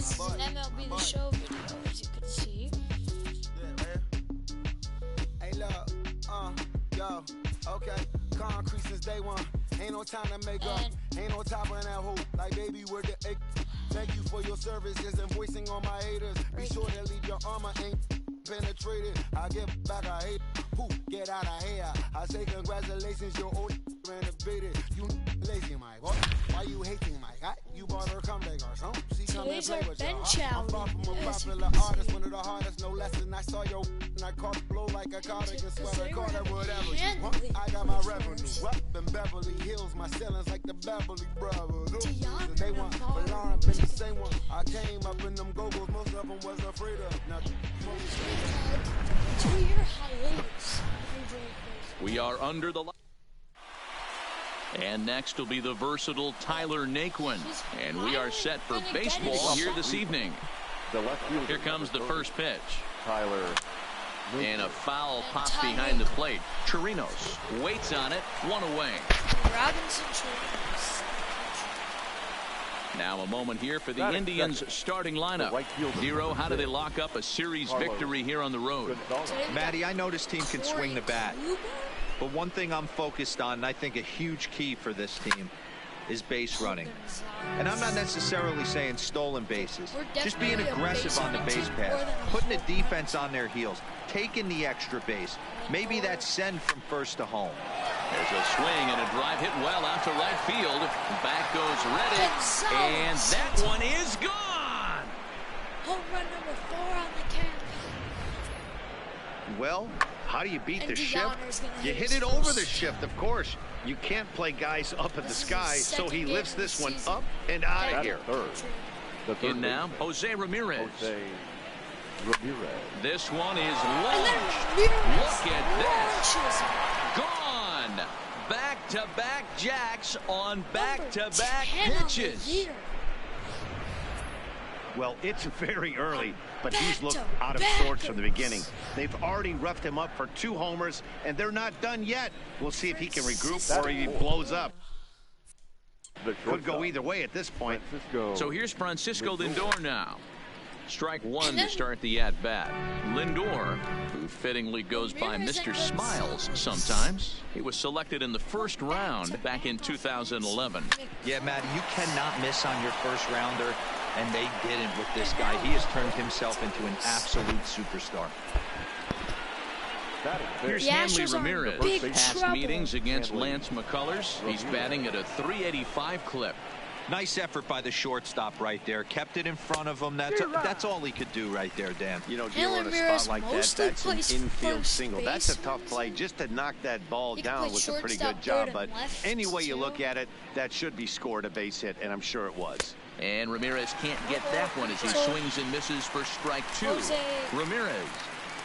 this is an MLB The Show video, as you can see. Yeah, man. Hey, look, yo, okay. Concrete since day one. Ain't no time to make up. Ain't no top on that hoe. Like, baby, where the egg? Thank you for your service. Just invoicing on my haters. Be sure to leave your armor ain't penetrated. I give back, I hate. Who get out of here? I say congratulations, your old renovated. You lazy, Mike. What? Why you hating, Mike? You bought her comeback or something. She come and play with you. I'm far from a popular artist, one of the hardest, no less than I saw your and I caught blow like a cardigan sweater, call it whatever you want. I got my revenue up in Beverly Hills, my ceilings like the Beverly Brothers. They want Lauren been the same one. I came up in them go-go's, most of them was afraid of nothing. 2-year hiatus. We are under the and next will be the versatile Tyler Naquin. And we are set for baseball here this evening. Here comes the first pitch. Tyler. And a foul pops behind the plate. Chirinos waits on it. One away. Robinson Chirinos. Now a moment here for the Indians starting lineup. Zero, how do they lock up a series victory here on the road? Matty, I know this team can swing the bat. But one thing I'm focused on, and I think a huge key for this team, is base running. And I'm not necessarily saying stolen bases. Just being aggressive on the base pass. Putting the defense on their heels. Taking the extra base. Maybe that send from first to home. There's a swing and a drive hit well out to right field. Back goes Reddick. And that one is gone. Home run number 4 on the count. Well, how do you beat the shift? You hit it over the shift, of course. You can't play guys up at the sky, so he lifts this one up and out of here. In now, Jose Ramirez. This one is launched. Look at that. Gone. Back-to-back jacks on back-to-back pitches. Well, it's very early, but he's looked out of sorts from the beginning. They've already roughed him up for 2 homers, and they're not done yet. We'll see if he can regroup or he blows up. Could go either way at this point. So here's Francisco Lindor now. Strike one to start the at-bat. Lindor, who fittingly goes by Mr. Smiles sometimes. He was selected in the first round back in 2011. Yeah, Matty, you cannot miss on your first rounder, and they didn't with this guy. He has turned himself into an absolute superstar. Here's Hanley Ramirez. Past meetings against Lance McCullers. He's batting at a .385 clip. Nice effort by the shortstop right there. Kept it in front of him. That's all he could do right there, Dan. You know, dealing in a spot like that, that's an infield single. That's a tough play. Just to knock that ball down was a pretty good job. But any way you look at it, that should be scored a base hit, and I'm sure it was. And Ramirez can't get that one as he swings and misses for strike 2. Ramirez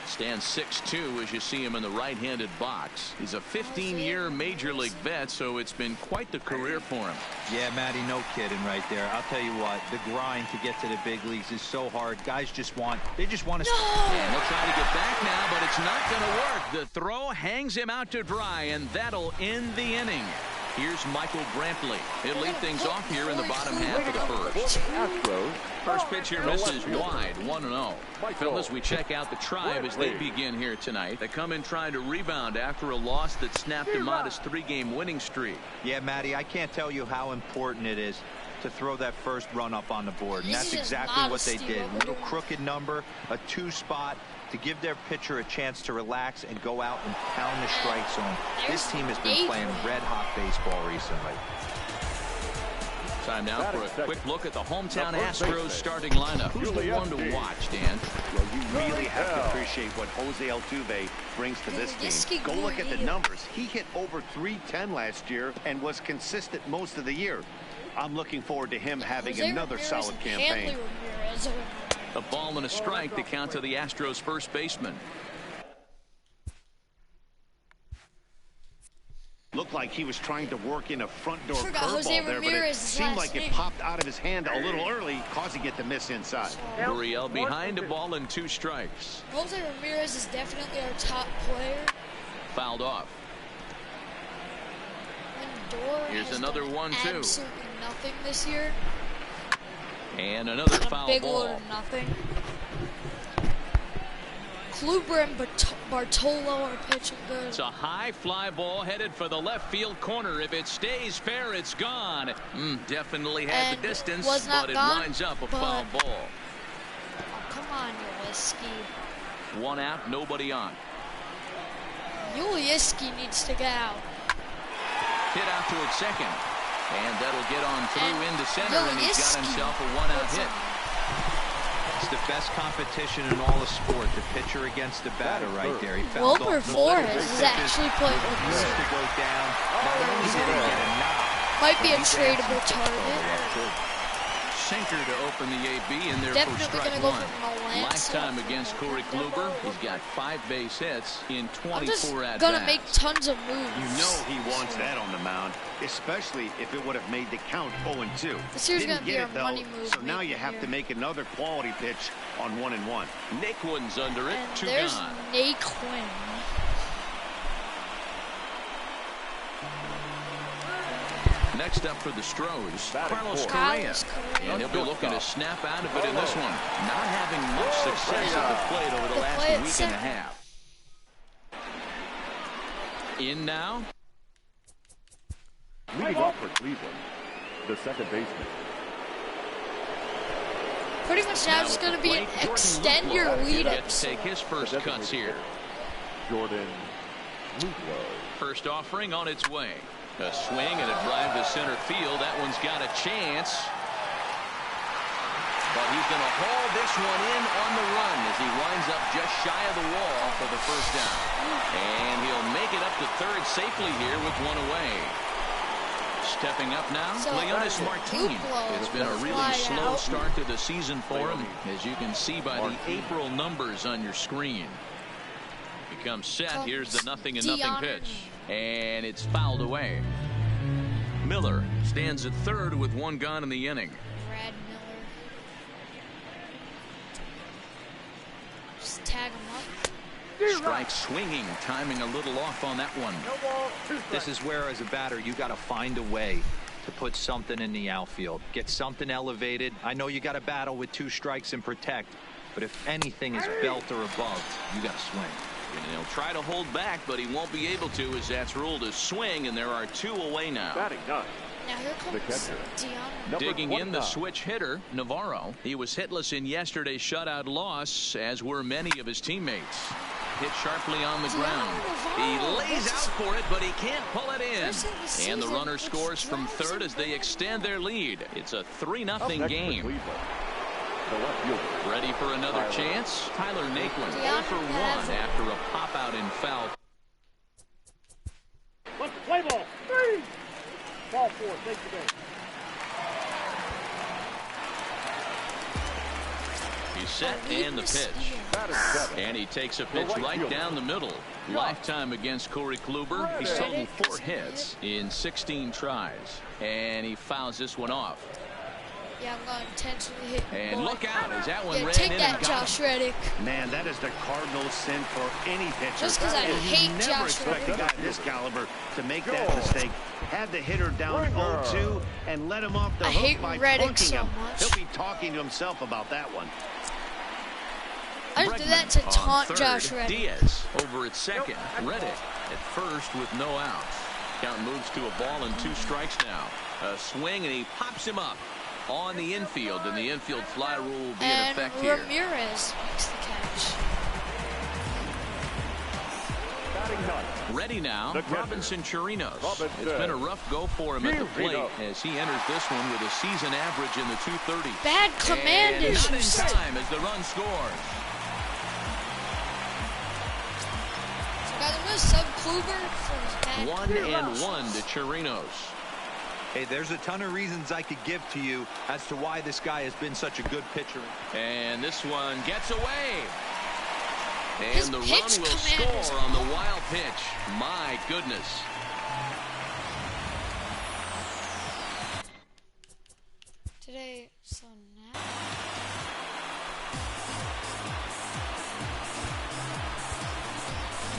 stands 6'2" as you see him in the right-handed box. He's a 15-year major league vet, so it's been quite the career for him. Yeah, Matty, no kidding right there. I'll tell you what, the grind to get to the big leagues is so hard. Guys just want to. And he'll try to get back now, but it's not going to work. The throw hangs him out to dry, and that'll end the inning. Here's Michael Brantley. He'll lead things off here in the bottom half of the first. First pitch here misses wide, 1-0. Fellas, we check out the Tribe as they begin here tonight. They come in trying to rebound after a loss that snapped a modest 3-game winning streak. Yeah, Matty, I can't tell you how important it is to throw that first run up on the board. And that's exactly what they did. A little crooked number, a 2-spot, to give their pitcher a chance to relax and go out and pound the strike zone. This team has been playing red-hot baseball recently. Time now for a quick look at the hometown Astros starting lineup. Who's the one to watch, Dan? Well, you really have to appreciate what Jose Altuve brings to this team. Go look at the numbers. He hit over .310 last year and was consistent most of the year. I'm looking forward to him having another solid campaign. A ball and a strike to count to the Astros first baseman. Looked like he was trying to work in a front door curveball there, but it seemed like it popped out of his hand a little early, causing it to miss inside. Gurriel behind a ball and 2 strikes. Jose Ramirez is definitely our top player. Fouled off. Here's another 1-2. Absolutely nothing this year. And another foul big ball. load of nothing. Kluber and Bartolo are pitching good. It's a high fly ball headed for the left field corner. If it stays fair, it's gone. Definitely had And the distance, was not but it gone, winds up a but- foul ball. Oh, come on, Ulieski. One out, nobody on. Ulieski needs to get out. Hit out towards second. And that'll get on through And into center, and he's got Ulieski himself a one-out puts hit. him- It's the best competition in all the sport, the pitcher against the batter right there. He fouled Wilbur off the Flores pitches. is actually playing good. Needs to go down. Not only did he get a knock, Might be a but he's tradable dancing target. Sinker to open the AB in there Definitely for strike gonna go one. for Melanson. Lifetime against Corey Kluber. He's got 5 base hits in I'm just 24 at-bats. gonna make tons of moves. You know he wants that on the mound, especially if it would have made the count 0-2. This here's Didn't gonna be get our it, though, money move so now you making have here. to make another quality pitch on 1-1. Nick Wooden's under it. And 2 there's gone. Nate Quinn. Next up for the Stros, Carlos Correa. Carlos Correa. And he'll be looking to snap out of it in this one. Not having much success at the plate over the The last play at week and a second. half. In now. Leading off for Cleveland, the second baseman. Pretty much now it's gonna be an extend your lead Gets to take his first cuts here. Jordan Luplow. First offering on its way. A swing and a drive to center field. That one's got a chance. But he's going to haul this one in on the run as he winds up just shy of the wall for the first down. And he'll make it up to third safely here with one away. Stepping up now, So, Leonis Martin. Luplow It's been a really fly slow out. start to the season for him, as you can see by the April numbers on your screen. Becomes set. Here's the 0-0 pitch. And it's fouled away. Miller stands at third with 1 gone in the inning. Brad Miller. Just tag him up. Strike swinging, timing a little off on that one. This is where, as a batter, you got to find a way to put something in the outfield. Get something elevated. I know you got to battle with 2 strikes and protect, but if anything is belt or above, you got to swing. And he'll try to hold back, but he won't be able to, as that's ruled a swing, and there are 2 away now. Batting ninth, Now here the comes catcher. Deanna. Number Digging in the 29. switch hitter, Navarro. He was hitless in yesterday's shutout loss, as were many of his teammates. Hit sharply on the ground. He lays out for it, but he can't pull it in. And the runner scores from third as they extend their lead. It's a 3-0 Up next for game. Cleveland, the left fielder. Ready for another Tyler. chance? Tyler Naquin, 0 Deanna for 1 has it. after a pop-out in foul. Let's play ball. 3. Ball 4. Thank you, Dave. He's set and the pitch. Batting 7. And he takes a pitch right down the middle. Lifetime against Corey Kluber. He's totaled 4 hits in 16 tries. And he fouls this one off. Yeah, I'm gonna intentionally hit. And look out as that one Yeah, ran take in that, and got Josh him. Reddick. Man, that is the cardinal sin for any pitcher. Just 'cause I And you hate never Josh expect a Reddick. guy this caliber to make that mistake. Have the hitter down 0-2 and let him off the I hook hate by Reddick punking so him. much. He'll be talking to himself about that one. I just did that to Bregman on taunt third. Josh Reddick. Diaz over at second. Reddick at first with no outs. Count moves to a ball and 2 strikes now. A swing and he pops him up on the infield, and the infield fly rule will be in And effect here. Ramirez makes the catch. Batting ninth. Ready now, The catcher, Robinson Chirinos. Robinson It's been a rough go for him at the plate Chirinos. as he enters this one with a season average in the 230s. Bad command and not in issues. time as the run scores. So guys, I'm gonna sub Kluber for his bad 1-1 to Chirinos. Hey, there's a ton of reasons I could give to you as to why this guy has been such a good pitcher. And this one gets away. And His the run pitch will command is score on the wild pitch. My goodness. Today, so now.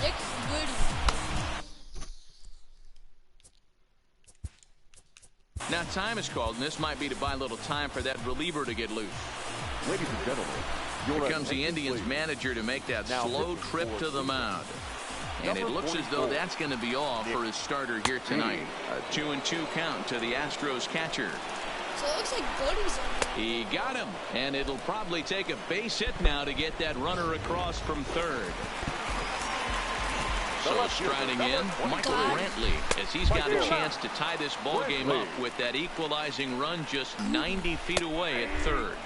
Nick Goody. Now time is called, and this might be to buy a little time for that reliever to get loose. Ladies and gentlemen, here comes the Indians manager to make that slow trip to the mound. And it looks as though that's going to be all for his starter here tonight. A 2-2 count to the Astros catcher. So it looks like Goody's on there. He got him, and it'll probably take a base hit now to get that runner across from third. So striding in, Michael Brantley, as he's got a chance to tie this ball game up with that equalizing run just 90 feet away at third.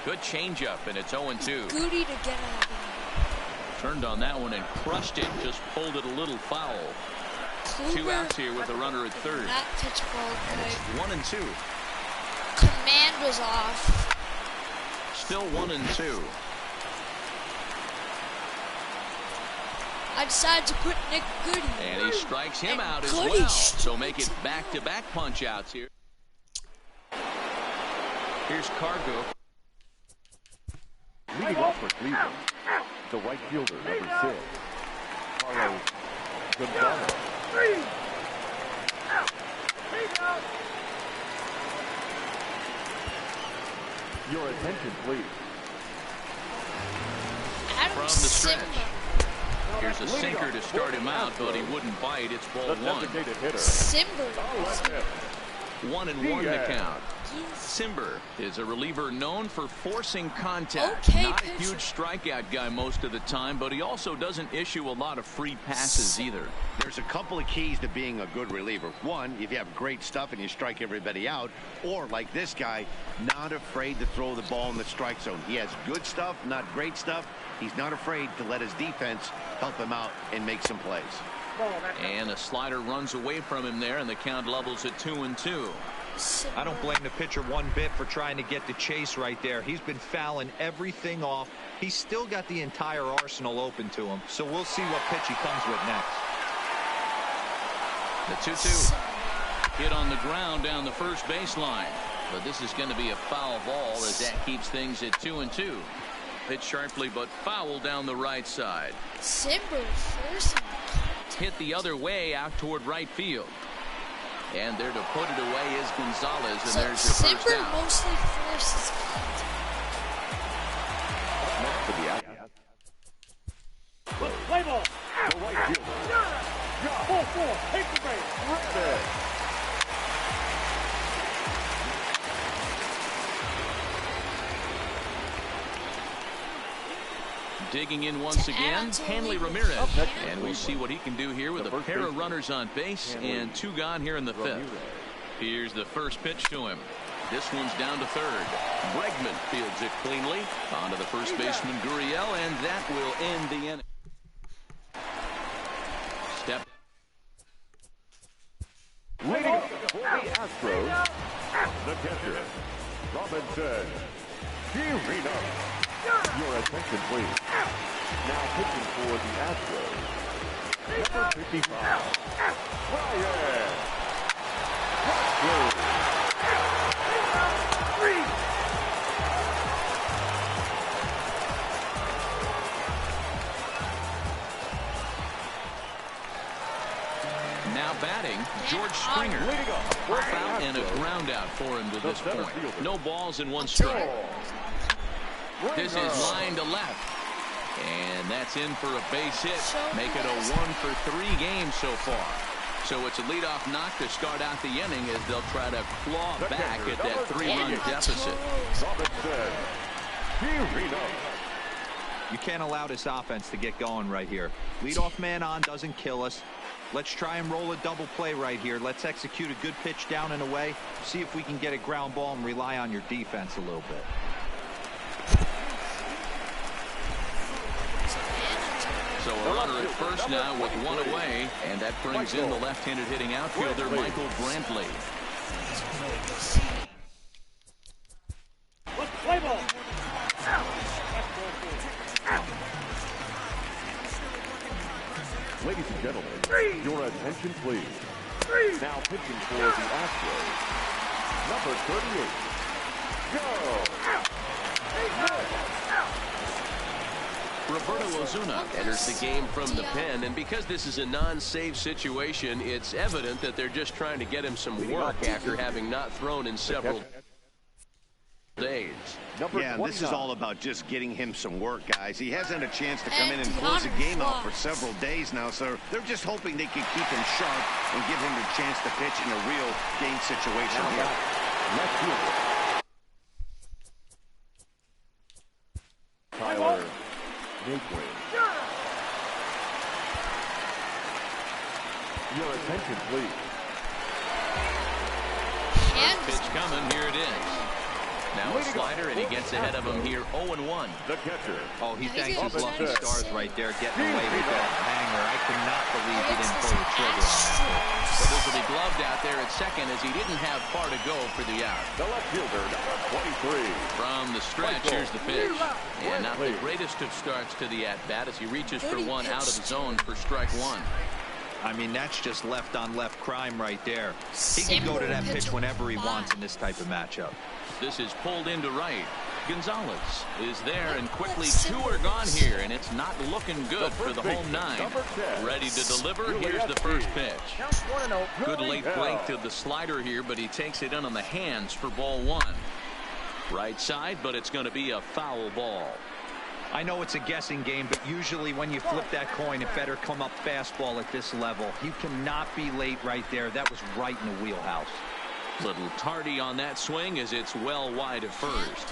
Good changeup, and it's 0-2. Goody to get out of there. Turned on that one and crushed it, just pulled it a little foul. Kluber, 2 outs here with a runner at third. That pitch ball And it's 1-2. Command was off. Still 1-2. I decided to put Nick Goody. And he strikes him out as Goody well. So make it back-to-back punch-outs here. Here's Cargo. leading off for Cleveland, the right fielder, number 6, Carlos Gonzalez. Your attention, please. From the stretch. Here's a sinker to start him out, but he wouldn't bite. It's ball 1. Simber. 1-1 the count. Simber is a reliever known for forcing contact. Okay, not a huge strikeout guy most of the time, but he also doesn't issue a lot of free passes either. There's a couple of keys to being a good reliever. One, if you have great stuff and you strike everybody out, or like this guy, not afraid to throw the ball in the strike zone. He has good stuff, not great stuff. He's not afraid to let his defense help him out and make some plays. And a slider runs away from him there, and the count levels at 2-2. I don't blame the pitcher one bit for trying to get the chase right there. He's been fouling everything off. He's still got the entire arsenal open to him, so we'll see what pitch he comes with next. The 2-2 hit on the ground down the first baseline, but this is going to be a foul ball as that keeps things at 2-2. Hit sharply but foul down the right side. Simber forcing. Hit the other way out toward right field. And there to put it away is Gonzalez, and So there's your first Simber out. mostly forces contact. Next to the out. Play ball. The right fielder. Full force. Take the base. Ready. Digging in once again, Hanley Ramirez. And we'll see what he can do here with a pair of runners on base and 2 gone here in the 5th. Here's the first pitch to him. This one's down to third. Bregman fields it cleanly. On to the first baseman, Gurriel, and that will end the inning. Step. Leading up for the Astros, the catcher, Robinson Chirino. Your attention, please. Now pitching for the Astros, number 55, Ryan. Now batting, George Springer. A foul and a ground out for him to this point. No balls and 1 strike. This is line to left. And that's in for a base hit. Make it a 1-for-3 game so far. So it's a leadoff knock to start out the inning as they'll try to claw back at that 3-run deficit. You can't allow this offense to get going right here. Leadoff man on doesn't kill us. Let's try and roll a double play right here. Let's execute a good pitch down and away. See if we can get a ground ball and rely on your defense a little bit. So a runner at first now with 1 away, and that brings in the left-handed hitting outfielder Michael Brantley. Play ball. Ladies and gentlemen, your attention, please. Now pitching for the Astros, number 38, Joe. Roberto Ozuna enters the game from the pen, and because this is a non-save situation, it's evident that they're just trying to get him some work after having not thrown in several days. Yeah, this is all about just getting him some work, guys. He hasn't had a chance to come in and close the game out for several days now, so they're just hoping they can keep him sharp and give him a chance to pitch in a real game situation here. Tyler Naquin. Your attention, please. Pitch coming, here it is. Now a slider, and he gets ahead of him here, 0-1. The catcher. Oh, he thanks his lucky stars right there, getting away with that hanger. I cannot believe he didn't pull the trigger on that. So this will be gloved out there at second as he didn't have far to go for the out. The left fielder, number 23. From the stretch, here's the pitch. And not the greatest of starts to the at-bat as he reaches for one out of the zone for strike one. I mean, that's just left-on-left crime right there. He can go to that pitch whenever he wants in this type of matchup. This is pulled into right. Gonzalez is there, and quickly two are gone here, and it's not looking good for the home nine. Ready to deliver. Here's the first pitch. Good late break to the slider here, but he takes it in on the hands for ball one. Right side, but it's going to be a foul ball. I know it's a guessing game, but usually when you flip that coin, it better come up fastball at this level. You cannot be late right there. That was right in the wheelhouse. Little tardy on that swing as it's well wide of first.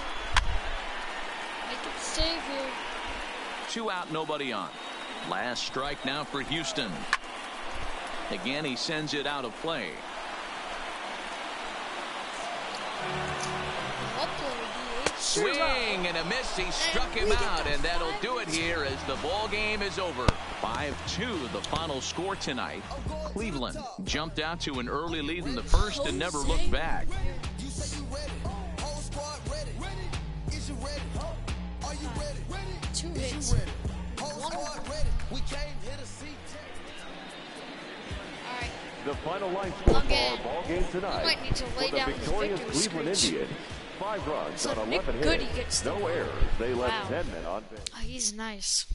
Make it save here. 2 out, nobody on. Last strike now for Houston. Again, he sends it out of play. Swing and a miss. He struck him out, and that'll do it here as the ball game is over. 5-2 the final score tonight. Cleveland jumped out to an early lead in the first and never looked back. 2 hits. 1. Alright. The final line score for Okay. our ball game tonight. Might need to lay for the down his victorious victory Cleveland screech. Indians. 5 runs So on Nick 11 Goody hits. gets the No win. errors. They left Wow. 10 men on base. Oh, he's nice.